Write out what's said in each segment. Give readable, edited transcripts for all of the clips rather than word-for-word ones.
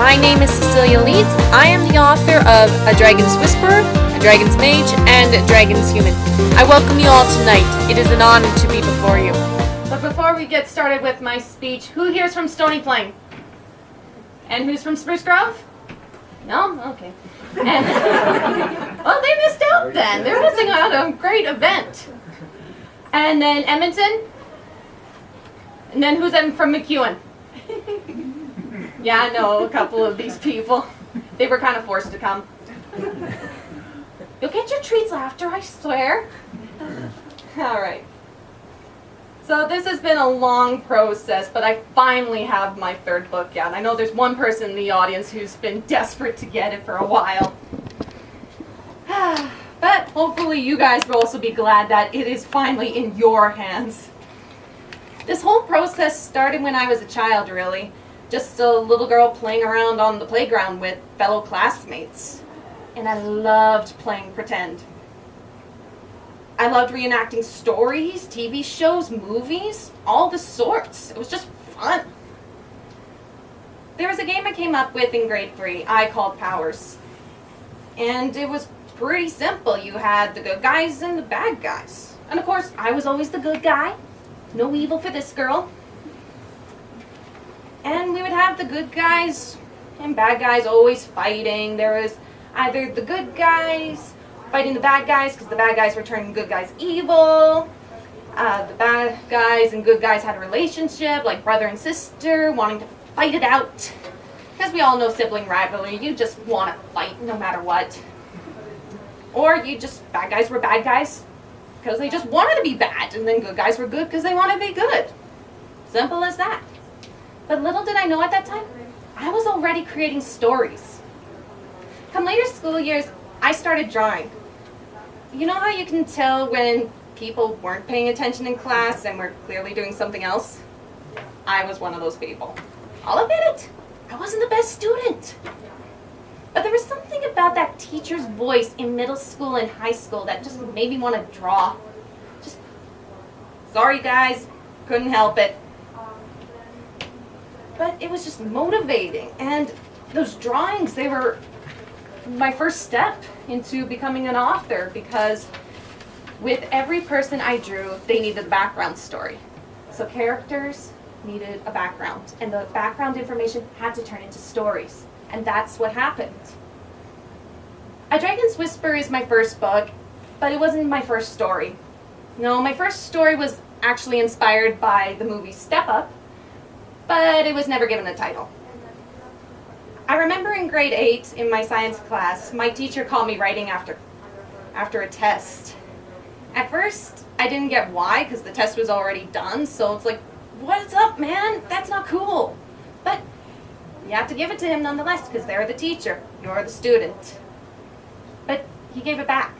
My name is Cecilia Lietz. I am the author of A Dragon's Whisperer, A Dragon's Mage, and A Dragon's Human. I welcome you all tonight. It is an honor to be before you. But before we get started with my speech, who here's from Stony Plain? And who's from Spruce Grove? No? Okay. And, well, they missed out then. They're missing out on a great event. And then Edmonton? And then who's from McEwen? Yeah, I know a couple of these people. They were kind of forced to come. You'll get your treats after, I swear. All right. So this has been a long process, but I finally have my third book out. I know there's one person in the audience who's been desperate to get it for a while. But hopefully you guys will also be glad that it is finally in your hands. This whole process started when I was a child, really. Just a little girl playing around on the playground with fellow classmates. And I loved playing pretend. I loved reenacting stories, TV shows, movies, all the sorts. It was just fun. There was a game I came up with in grade 3 I called Powers. And it was pretty simple. You had the good guys and the bad guys. And of course, I was always the good guy. No evil for this girl. And we would have the good guys and bad guys always fighting. There was either the good guys fighting the bad guys because the bad guys were turning good guys evil. The bad guys and good guys had a relationship like brother and sister wanting to fight it out. Because we all know sibling rivalry. You just want to fight no matter what. Or bad guys were bad guys because they just wanted to be bad. And then good guys were good because they wanted to be good. Simple as that. But little did I know at that time, I was already creating stories. Come later school years, I started drawing. You know how you can tell when people weren't paying attention in class and were clearly doing something else? I was one of those people. I'll admit it. I wasn't the best student. But there was something about that teacher's voice in middle school and high school that just made me want to draw. Sorry guys, couldn't help it. But it was just motivating, and those drawings, they were my first step into becoming an author, because with every person I drew, they needed a background story. So characters needed a background, and the background information had to turn into stories, and that's what happened. A Dragon's Whisper is my first book, but it wasn't my first story. No, my first story was actually inspired by the movie Step Up, but it was never given a title. I remember in grade 8 in my science class, my teacher called me writing after a test. At first, I didn't get why, because the test was already done, so it's like, what's up, man? That's not cool. But you have to give it to him nonetheless, because they're the teacher, you're the student. But he gave it back,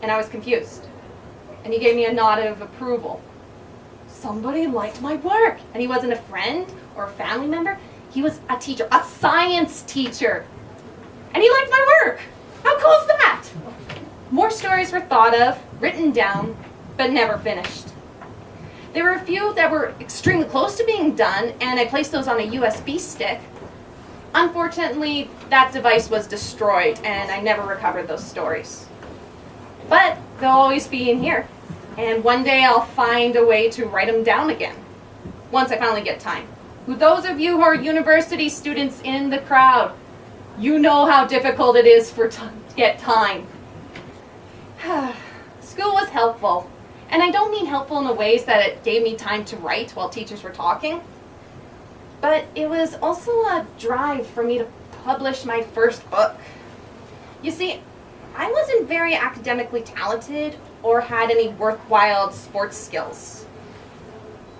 and I was confused. And he gave me a nod of approval. Somebody liked my work. And he wasn't a friend or a family member. He was a teacher, a science teacher. And he liked my work. How cool is that? More stories were thought of, written down, but never finished. There were a few that were extremely close to being done, and I placed those on a USB stick. Unfortunately, that device was destroyed, and I never recovered those stories. But they'll always be in here. And one day I'll find a way to write them down again, once I finally get time. For those of you who are university students in the crowd, you know how difficult it is to get time. School was helpful, and I don't mean helpful in the ways that it gave me time to write while teachers were talking, but it was also a drive for me to publish my first book. You see, I wasn't very academically talented or had any worthwhile sports skills.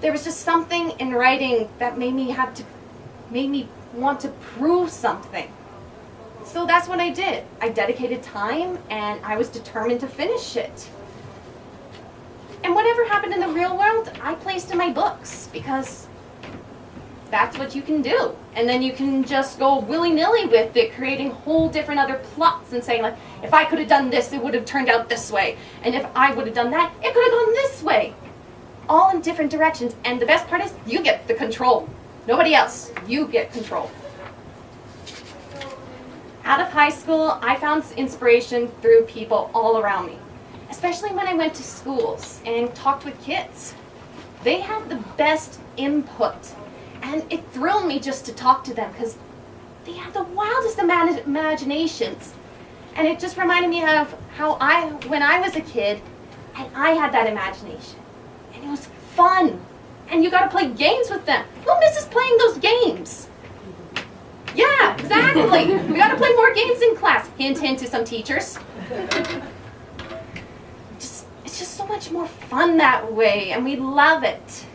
There was just something in writing that made me want to prove something. So that's what I did. I dedicated time, and I was determined to finish it. And whatever happened in the real world, I placed in my books, because that's what you can do. And then you can just go willy-nilly with it, creating whole different other plots and saying, like, if I could have done this, it would have turned out this way. And if I would have done that, it could have gone this way. All in different directions. And the best part is, you get the control. Nobody else. You get control. Out of high school, I found inspiration through people all around me, especially when I went to schools and talked with kids. They have the best input, and it thrilled me just to talk to them because they have the wildest imaginations. And it just reminded me of how when I was a kid, and I had that imagination. And it was fun. And you got to play games with them. Who misses playing those games? Yeah, exactly. We got to play more games in class. Hint, hint to some teachers. It's just so much more fun that way, and we love it.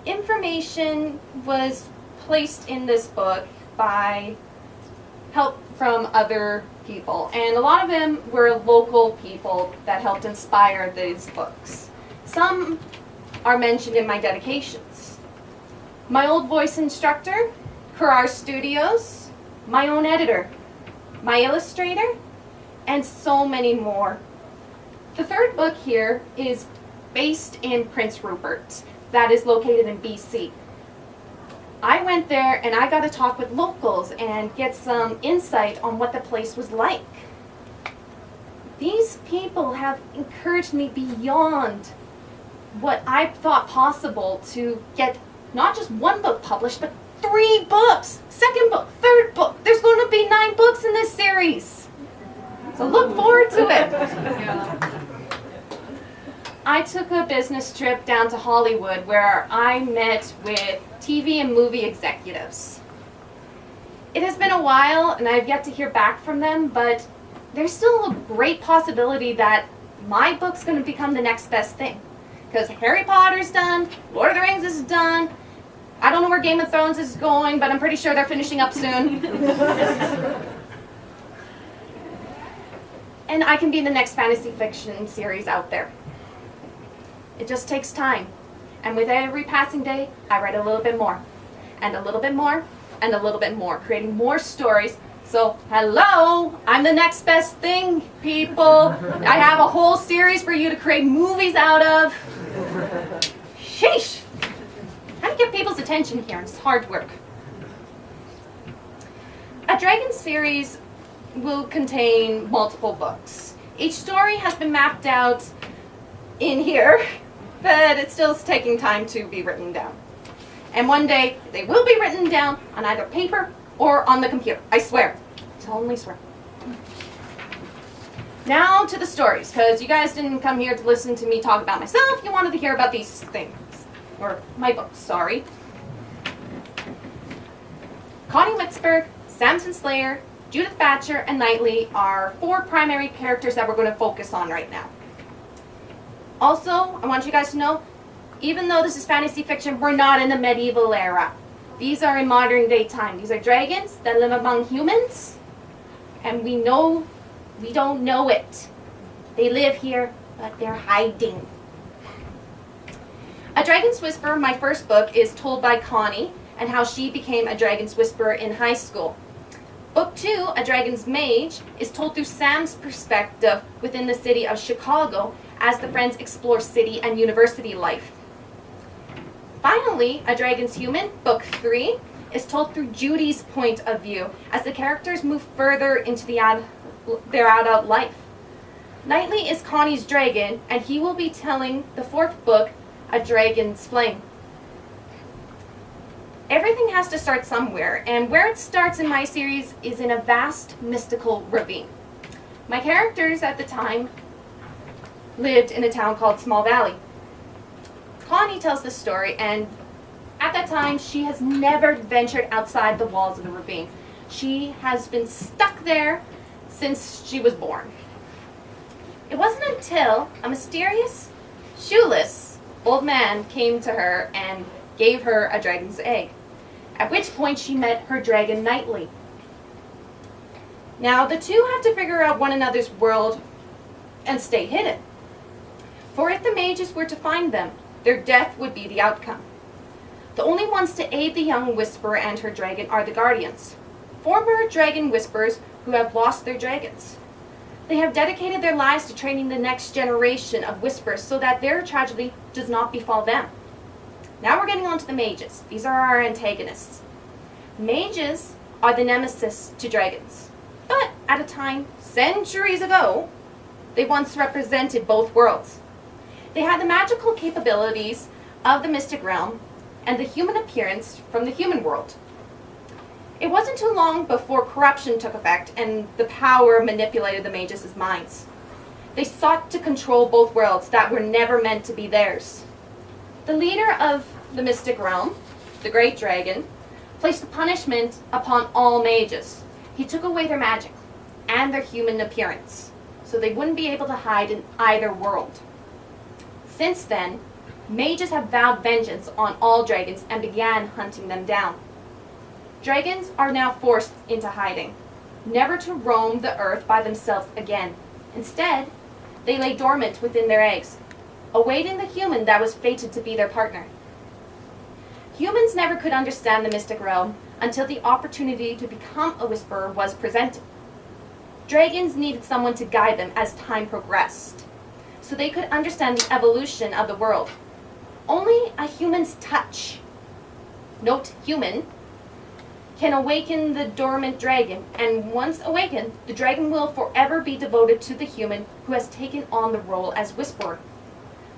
Information was placed in this book by help from other people, and a lot of them were local people that helped inspire these books. Some are mentioned in my dedications. My old voice instructor, Karar Studios, my own editor, my illustrator, and so many more. The third book here is based in Prince Rupert, that is located in BC. I went there and I got to talk with locals and get some insight on what the place was like. These people have encouraged me beyond what I thought possible to get not just one book published, but 3 books. Second book, third book. There's going to be 9 books in this series. So look forward to it. I took a business trip down to Hollywood where I met with TV and movie executives. It has been a while and I've yet to hear back from them, but there's still a great possibility that my book's going to become the next best thing. Because Harry Potter's done, Lord of the Rings is done, I don't know where Game of Thrones is going, but I'm pretty sure they're finishing up soon. And I can be the next fantasy fiction series out there. It just takes time. And with every passing day, I write a little bit more. And a little bit more. And a little bit more. Creating more stories. So, hello! I'm the next best thing, people. I have a whole series for you to create movies out of. Sheesh! How do you get people's attention here? It's hard work. A Dragon series will contain multiple books. Each story has been mapped out in here, but it's still taking time to be written down. And one day, they will be written down on either paper or on the computer. I swear. I solemnly swear. Now to the stories, because you guys didn't come here to listen to me talk about myself. You wanted to hear about these things. Or my books, sorry. Connie Witzberg, Samson Slayer, Judith Batcher, and Knightley are 4 primary characters that we're going to focus on right now. Also, I want you guys to know, even though this is fantasy fiction, we're not in the medieval era. These are in modern day time. These are dragons that live among humans, and we don't know it. They live here, but they're hiding. A Dragon's Whisperer, my first book, is told by Connie and how she became a Dragon's Whisperer in high school. Book 2, A Dragon's Mage, is told through Sam's perspective within the city of Chicago as the friends explore city and university life. Finally, A Dragon's Human, Book 3, is told through Judy's point of view as the characters move further into their adult life. Knightley is Connie's dragon, and he will be telling the 4th book, A Dragon's Flame. Everything has to start somewhere, and where it starts in my series is in a vast mystical ravine. My characters at the time lived in a town called Small Valley. Connie tells the story, and at that time she has never ventured outside the walls of the ravine. She has been stuck there since she was born. It wasn't until a mysterious, shoeless old man came to her and gave her a dragon's egg, at which point she met her dragon Knightley. Now the two have to figure out one another's world and stay hidden. For if the mages were to find them, their death would be the outcome. The only ones to aid the young whisperer and her dragon are the guardians, former dragon whisperers who have lost their dragons. They have dedicated their lives to training the next generation of whisperers so that their tragedy does not befall them. Now we're getting on to the mages. These are our antagonists. Mages are the nemesis to dragons. But at a time, centuries ago, they once represented both worlds. They had the magical capabilities of the mystic realm and the human appearance from the human world. It wasn't too long before corruption took effect and the power manipulated the mages' minds. They sought to control both worlds that were never meant to be theirs. The leader of the mystic realm, the great dragon, placed a punishment upon all mages. He took away their magic and their human appearance, so they wouldn't be able to hide in either world. Since then, mages have vowed vengeance on all dragons and began hunting them down. Dragons are now forced into hiding, never to roam the earth by themselves again. Instead, they lay dormant within their eggs, awaiting the human that was fated to be their partner. Humans never could understand the mystic realm until the opportunity to become a whisperer was presented. Dragons needed someone to guide them as time progressed, so they could understand the evolution of the world. Only a human's touch, note human, can awaken the dormant dragon, and once awakened, the dragon will forever be devoted to the human who has taken on the role as whisperer.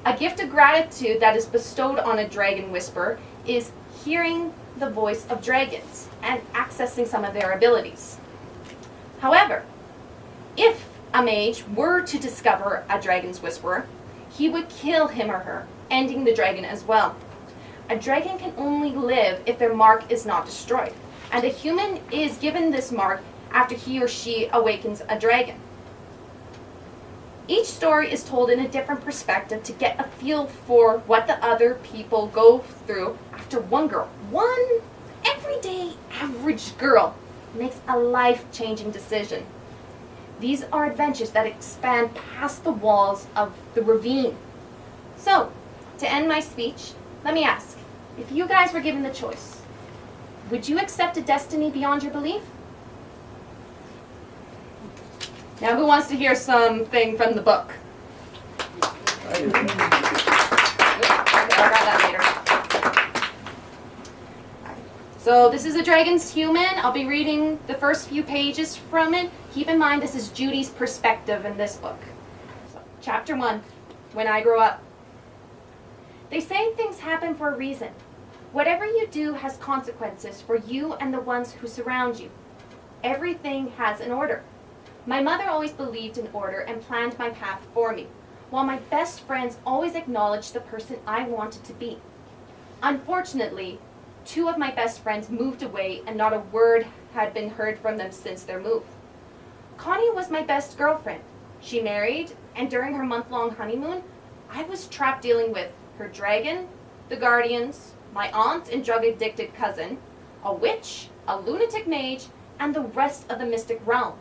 A gift of gratitude that is bestowed on a dragon whisperer is hearing the voice of dragons and accessing some of their abilities. However, if a mage were to discover a dragon's whisperer, he would kill him or her, ending the dragon as well. A dragon can only live if their mark is not destroyed, and a human is given this mark after he or she awakens a dragon. Each story is told in a different perspective to get a feel for what the other people go through after one everyday average girl, makes a life-changing decision. These are adventures that expand past the walls of the ravine. So, to end my speech, let me ask, if you guys were given the choice, would you accept a destiny beyond your belief? Now, who wants to hear something from the book? I'll grab that later. So this is A Dragon's Human. I'll be reading the first few pages from it. Keep in mind this is Judy's perspective in this book. So, Chapter 1, When I Grow Up. They say things happen for a reason. Whatever you do has consequences for you and the ones who surround you. Everything has an order. My mother always believed in order and planned my path for me, while my best friends always acknowledged the person I wanted to be. Unfortunately, 2 of my best friends moved away and not a word had been heard from them since their move. Connie was my best girlfriend. She married, and during her month-long honeymoon, I was trapped dealing with her dragon, the guardians, my aunt and drug-addicted cousin, a witch, a lunatic mage, and the rest of the mystic realm.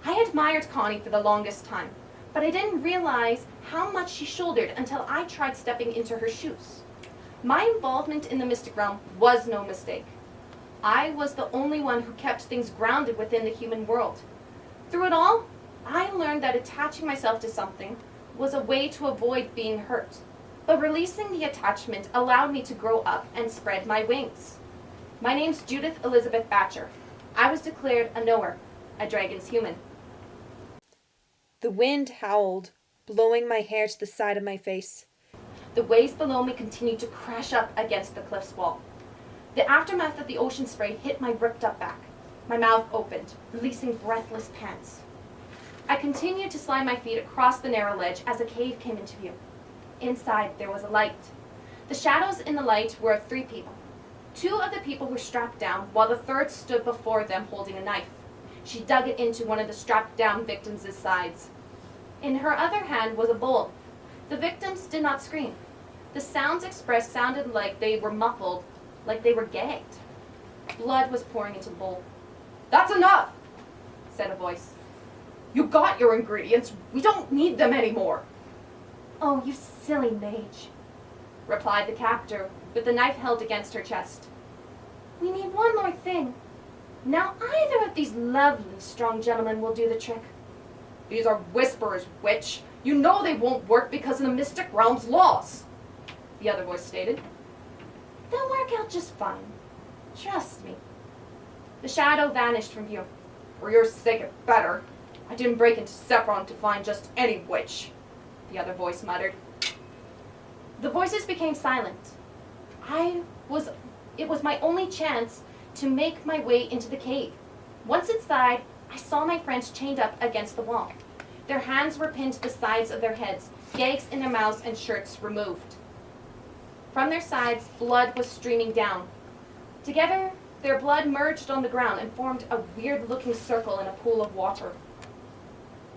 I admired Connie for the longest time, but I didn't realize how much she shouldered until I tried stepping into her shoes. My involvement in the mystic realm was no mistake. I was the only one who kept things grounded within the human world. Through it all, I learned that attaching myself to something was a way to avoid being hurt. But releasing the attachment allowed me to grow up and spread my wings. My name's Judith Elizabeth Batcher. I was declared a knower, a dragon's human. The wind howled, blowing my hair to the side of my face. The waves below me continued to crash up against the cliff's wall. The aftermath of the ocean spray hit my ripped up back. My mouth opened, releasing breathless pants. I continued to slide my feet across the narrow ledge as a cave came into view. Inside, there was a light. The shadows in the light were of 3 people. 2 of the people were strapped down, while the third stood before them holding a knife. She dug it into one of the strapped-down victims' sides. In her other hand was a bowl. The victims did not scream. The sounds expressed sounded like they were muffled, like they were gagged. Blood was pouring into the bowl. "That's enough," said a voice. "You got your ingredients. We don't need them anymore." "Oh, you silly mage," replied the captor, with the knife held against her chest. "We need one more thing. Now either of these lovely, strong gentlemen will do the trick." "These are whisperers, witch. You know they won't work because of the mystic realm's laws," the other voice stated. "They'll work out just fine. Trust me." The shadow vanished from view. For your sake, it better. I didn't break into Sepron to find just any witch, the other voice muttered. The voices became silent. It was my only chance to make my way into the cave. Once inside, I saw my friends chained up against the wall. Their hands were pinned to the sides of their heads, gags in their mouths and shirts removed. From their sides, blood was streaming down. Together, their blood merged on the ground and formed a weird-looking circle in a pool of water.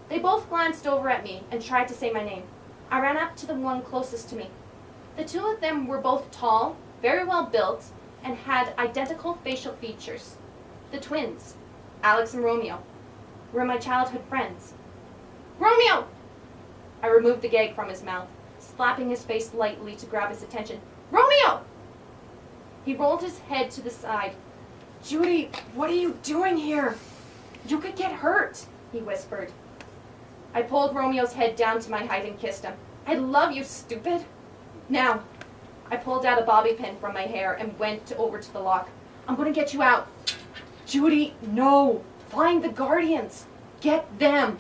They both glanced over at me and tried to say my name. I ran up to the one closest to me. The two of them were both tall, very well built, and had identical facial features. The twins, Alex and Romeo, were my childhood friends. Romeo! I removed the gag from his mouth, slapping his face lightly to grab his attention. Romeo! He rolled his head to the side. Judy, what are you doing here? You could get hurt, he whispered. I pulled Romeo's head down to my height and kissed him. I love you, stupid. Now, I pulled out a bobby pin from my hair and went over to the lock. I'm going to get you out. Judy, no. Find the guardians. Get them,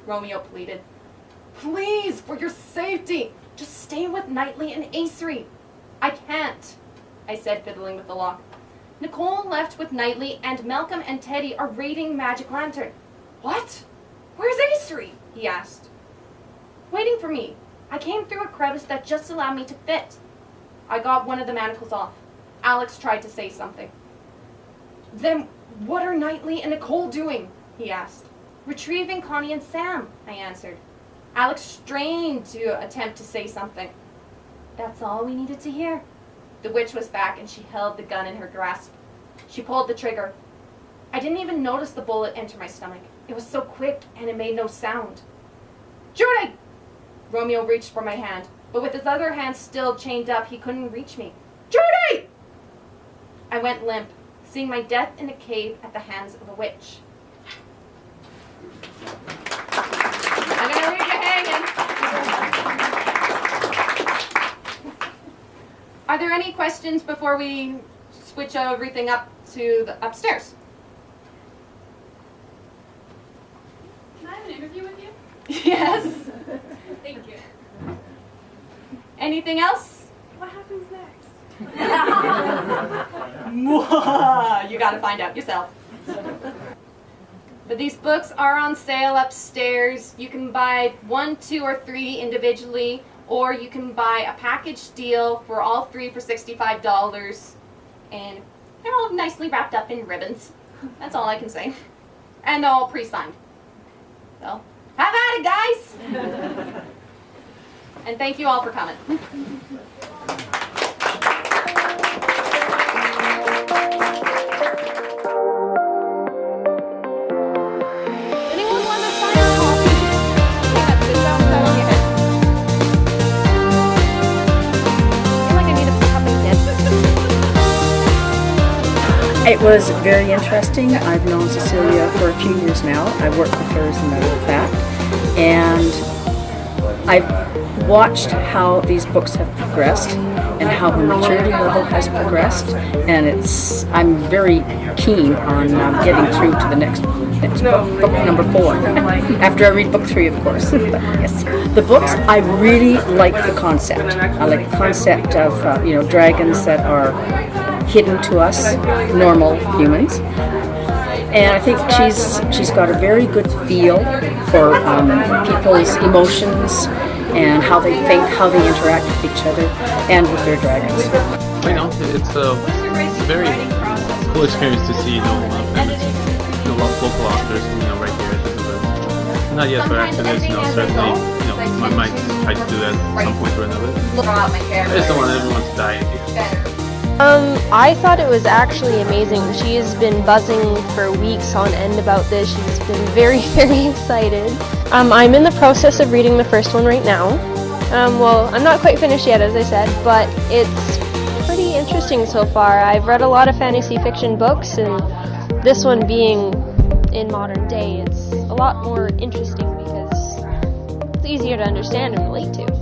Romeo pleaded. Please, for your safety, just stay with Knightley and Acery. I can't, I said, fiddling with the lock. Nicole left with Knightley, and Malcolm and Teddy are raiding Magic Lantern. What? Where's Acery? He asked. Waiting for me. I came through a crevice that just allowed me to fit. I got one of the manacles off. Alex tried to say something. Then what are Knightley and Nicole doing? He asked. Retrieving Connie and Sam, I answered. Alex strained to attempt to say something. That's all we needed to hear. The witch was back and she held the gun in her grasp. She pulled the trigger. I didn't even notice the bullet enter my stomach. It was so quick and it made no sound. Judy! Romeo reached for my hand, but with his other hand still chained up, he couldn't reach me. Judy! I went limp, seeing my death in a cave at the hands of a witch. I'm gonna leave you hanging. Are there any questions before we switch everything up to the upstairs? Can I have an interview with you? Yes. Thank you. Anything else? What happens next? You gotta find out yourself. But these books are on sale upstairs. You can buy 1, 2, or 3 individually, or you can buy a package deal for all 3 for $65. And they're all nicely wrapped up in ribbons. That's all I can say. And all pre-signed. So, have at it, guys! And thank you all for coming. Anyone want a fire coffee? Yeah, sit down, sit on your head. I feel like I need a cup of It was very interesting. I've known Cecilia for a few years now. I work with her as a matter of fact. And I've watched how these books have progressed and how her maturity level has progressed. And I'm very keen on getting through to the next book number 4. After I read book 3, of course. But yes. The books, I really like the concept. I like the concept of dragons that are hidden to us, normal humans. And I think she's got a very good feel for people's emotions and how they think, how they interact with each other and with their dragons. It's a very cool experience to see, local authors, right here. Not yet, but after this, certainly, my might try to do that at some point or another. I just don't want everyone to die here. I thought it was actually amazing. She has been buzzing for weeks on end about this. She's been very, very excited. I'm in the process of reading the first one right now. Well, I'm not quite finished yet, as I said, but it's pretty interesting so far. I've read a lot of fantasy fiction books, and this one being in modern day, it's a lot more interesting because it's easier to understand and relate to.